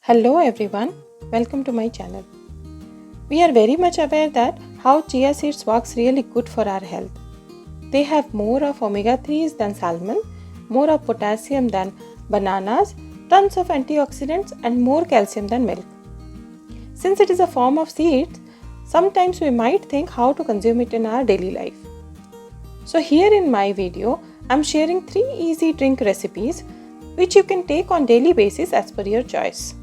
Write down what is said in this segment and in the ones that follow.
Hello everyone, welcome to my channel. We are very much aware that how chia seeds works really good for our health. They have more of omega-3s than salmon, more of potassium than bananas, tons of antioxidants and more calcium than milk. Since it is a form of seeds, sometimes we might think how to consume it in our daily life. So here in my video, I am sharing 3 easy drink recipes which you can take on daily basis as per your choice.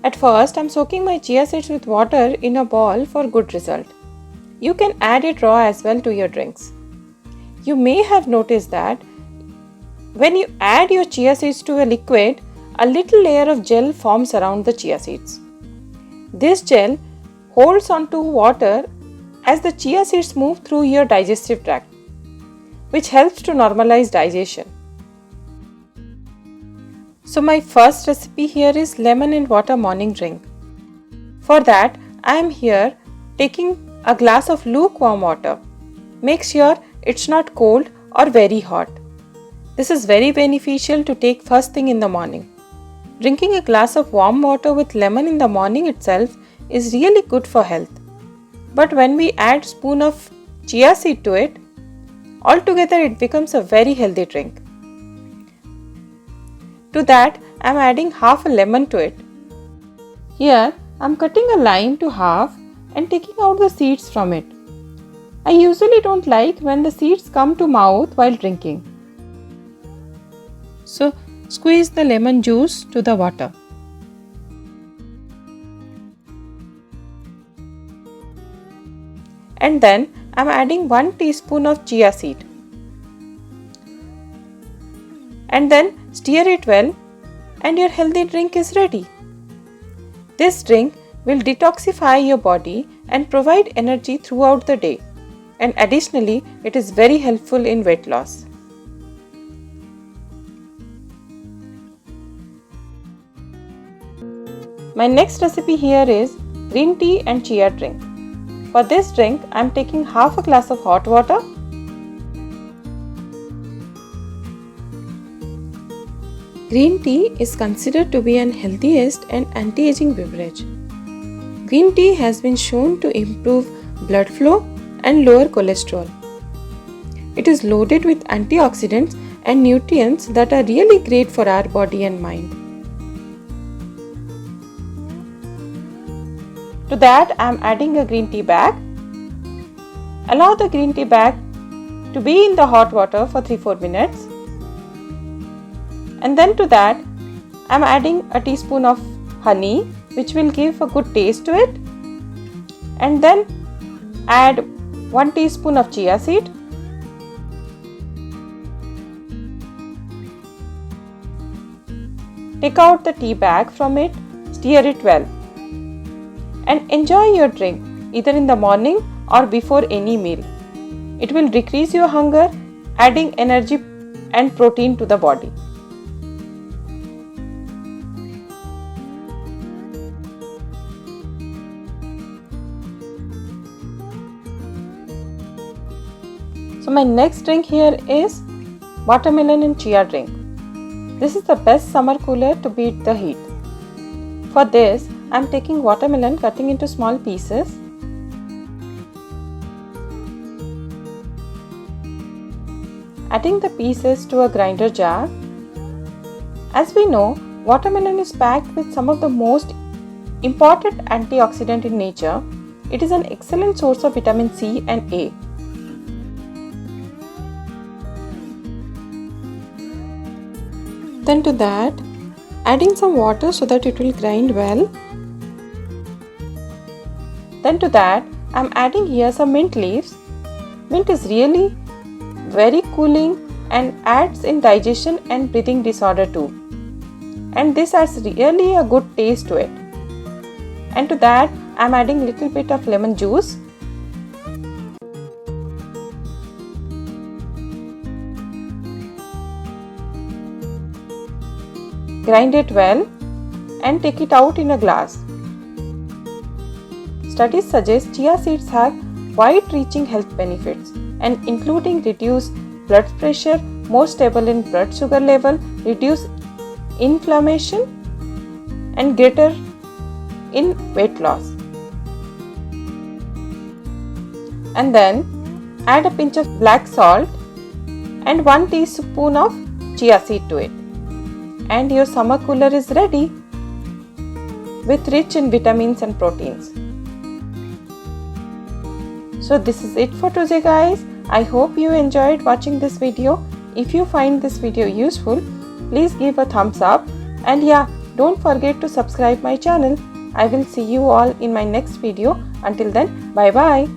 At first, I am soaking my chia seeds with water in a bowl for good result. You can add it raw as well to your drinks. You may have noticed that when you add your chia seeds to a liquid, a little layer of gel forms around the chia seeds. This gel holds onto water as the chia seeds move through your digestive tract, which helps to normalize digestion. So my first recipe here is lemon and water morning drink. For that, I am here taking a glass of lukewarm water. Make sure it's not cold or very hot. This is very beneficial to take first thing in the morning. Drinking a glass of warm water with lemon in the morning itself is really good for health. But when we add spoon of chia seed to it, altogether it becomes a very healthy drink. To that, I am adding half a lemon to it. Here, I am cutting a lime to half and taking out the seeds from it. I usually don't like when the seeds come to mouth while drinking. So, squeeze the lemon juice to the water. And then, I am adding 1 teaspoon of chia seed. And then stir it well and your healthy drink is ready. This drink will detoxify your body and provide energy throughout the day, and additionally it is very helpful in weight loss. My next recipe here is green tea and chia drink. For this drink I am taking half a glass of hot water. Green tea is considered to be an healthiest and anti-aging beverage. Green tea has been shown to improve blood flow and lower cholesterol. It is loaded with antioxidants and nutrients that are really great for our body and mind. To that, I am adding a green tea bag. Allow the green tea bag to be in the hot water for 3-4 minutes. And then to that, I am adding a teaspoon of honey, which will give a good taste to it. And then add 1 teaspoon of chia seed. Take out the tea bag from it, stir it well. And enjoy your drink either in the morning or before any meal. It will decrease your hunger, adding energy and protein to the body. So my next drink here is watermelon and chia drink. This is the best summer cooler to beat the heat. For this, I am taking watermelon, cutting into small pieces. Adding the pieces to a grinder jar. As we know, watermelon is packed with some of the most important antioxidants in nature. It is an excellent source of vitamin C and A. Then to that, adding some water so that it will grind well. Then to that, I am adding here some mint leaves. Mint is really very cooling and adds in digestion and breathing disorder too. And this adds really a good taste to it. And to that, I am adding little bit of lemon juice. Grind it well and take it out in a glass. Studies suggest chia seeds have wide-reaching health benefits and including reduced blood pressure, more stable in blood sugar level, reduce inflammation, and greater in weight loss. And then add a pinch of black salt and 1 teaspoon of chia seed to it. And your summer cooler is ready, with rich in vitamins and proteins. So this is it for today, guys. I hope you enjoyed watching this video. If you find this video useful, please give a thumbs up, and yeah, don't forget to subscribe my channel. I will see you all in my next video. Until then, bye bye.